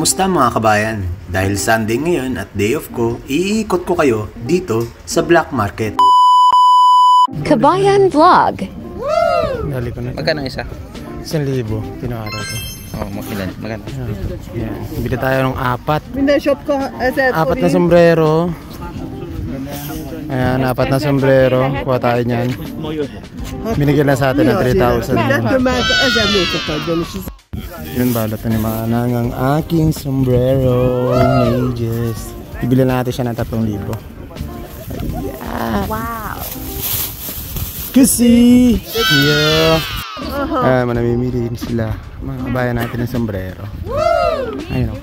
Kumusta mga kabayan? Dahil Sunday ngayon at day off ko, iikot ko kayo dito sa black market. Kabayan Vlog. Dali ko na. Magkano isa? 1,000. Pinaaral ko. Oo, makilan. Magkano? Yan. Bili tayo ng 4. Shop ko. 4 na sombrero. Ayan, 4 na sombrero. Kuha tayo niyan. Binigyan na sa atin ng 3,000. Yun, balot na ni Manang ang aking sombrero. Mages. Ibili natin siya ng 3,000. Ayan. Wow. Kasi! Yeah! Manamimili din sila. Mga kabayan natin ng sombrero. Ayun o.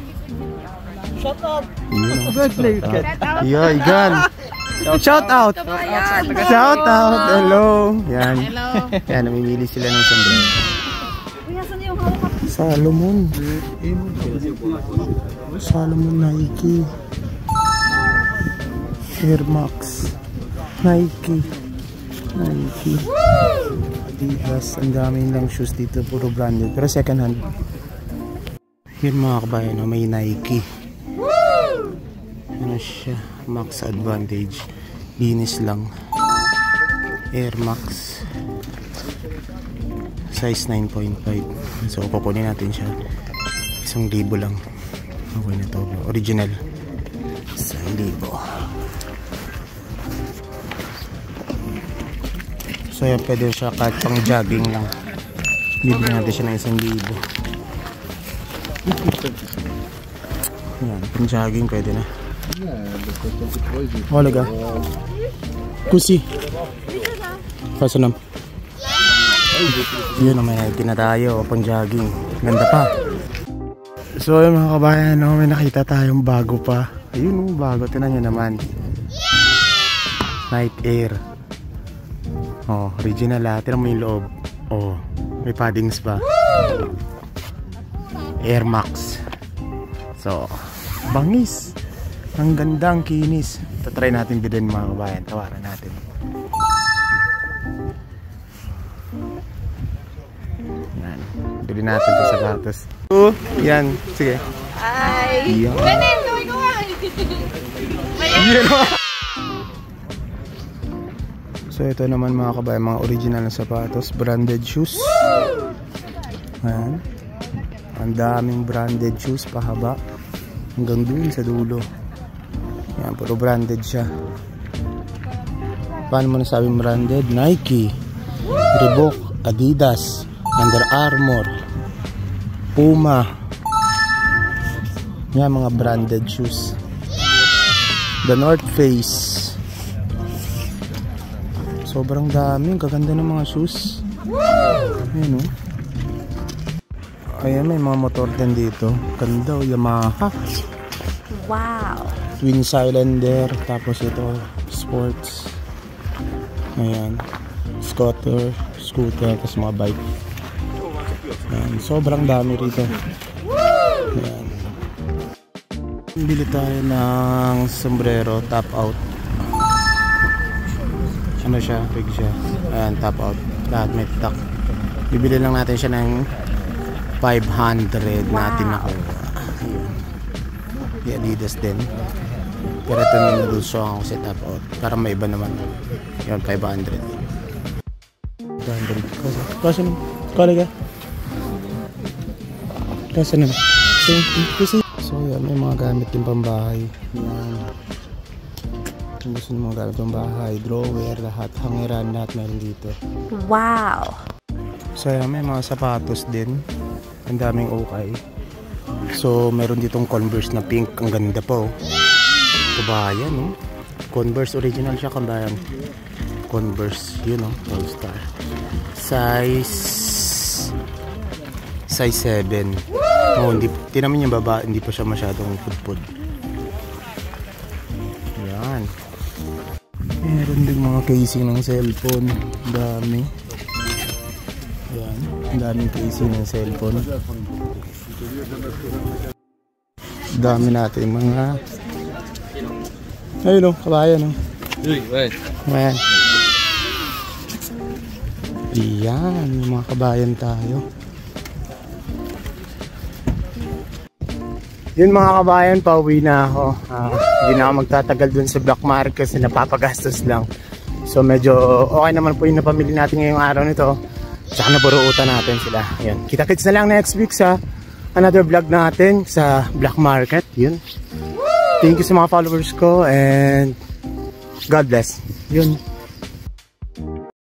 Shut up! Yeah, igan! Shout out! Shout out! Hello! Yan. Yan, namimili sila ng sombrero. Salomon. Salomon Nike. Air Max. Nike. Adidas. Ang daming lang shoes dito. Puro branded. Pero second hand. Yun mga kabayan. May Nike. Ano siya? Max Advantage. Linis lang. Air Max. Size 9.5. So kukunin natin siya. 1,000 lang. Okay na to. Original. 1,000. So yan, pwede siya kahit pang jogging lang. Bibili natin siya ng 1,000. Yan, pang jogging pwede na. Halaga. Kusi. Kasunam. Yun, may Nike na tayo, pang jogging. Ganda pa. So yun mga kabayan, may nakita tayong bago pa. Ayun, bago. Tinan nyo naman. Night Air. Oh, original ah. Tinan mo yung loob. Oh, may paddings pa. Air Max. So, bangis. Ang ganda, ang kinis. Tatry natin bilhin mga kabayan. Tawaran natin. Yan. Bilhin natin ito sa sapatos. Yan. Sige. Ay. Yan. So ito naman mga kabayan, mga original na sapatos, branded shoes. Ayan. Ang daming branded shoes, pahaba hanggang dun sa dulo. Ayan, puro branded siya. Paano mo nasabing branded? Nike, Reebok, Adidas, Under Armour, Puma. Yan, mga branded shoes. The North Face. Sobrang dami, kaganda ng mga shoes. Ayan o. Ayan, may mga motor din dito. Ganda o, Yamaha. Wow. Twin Cylinder. Tapos ito, sports. Ayan. Scooter. Tapos mga bike. Ayan, sobrang dami rito. Ayan. Bili tayo ng sombrero, top out. Ano siya, big siya. Ayan, top out. Lahat may tuck. Bibili lang natin siya ng 500 natin nakuha. Ayan. Di Adidas din. Pero ito na naluso ako sa top out. Parang may iba naman. Ayan, 500. 500. Kasi naman. Kala ka? Kasi naman. So yan, may mga gamit din pambahay. Ayan. Kung gusto nyo mga gamit ng bahay, drawer, lahat, hangeran, lahat meron dito. Wow. So yan, may mga sapatos din. Ang daming okay. So meron ditong Converse na pink. Ang ganda po. Kabayan, no? Converse original siya, kabayan. Converse, yun, no? All Star. Size 7. Oh, hindi, tinamin yung baba, hindi pa siya masyadong pudpud. Yan. Meron din mga casing ng cellphone. Dami. Yan. Daming casing ng cellphone. Dami natin mga... Ayun o, kabayan o. Kabayan. Yan, mga kabayan tayo. Yun mga kabayan, pauwi na ako. Hindi na ako magtatagal dun sa black market kasi napapagastos lang. So medyo okay naman po yung napamili natin ngayong araw nito. Tsaka naburuutan natin sila. Ayun. Kita-kits na lang next week sa another vlog natin sa black market. Yun. Thank you sa mga followers ko and God bless. Yun.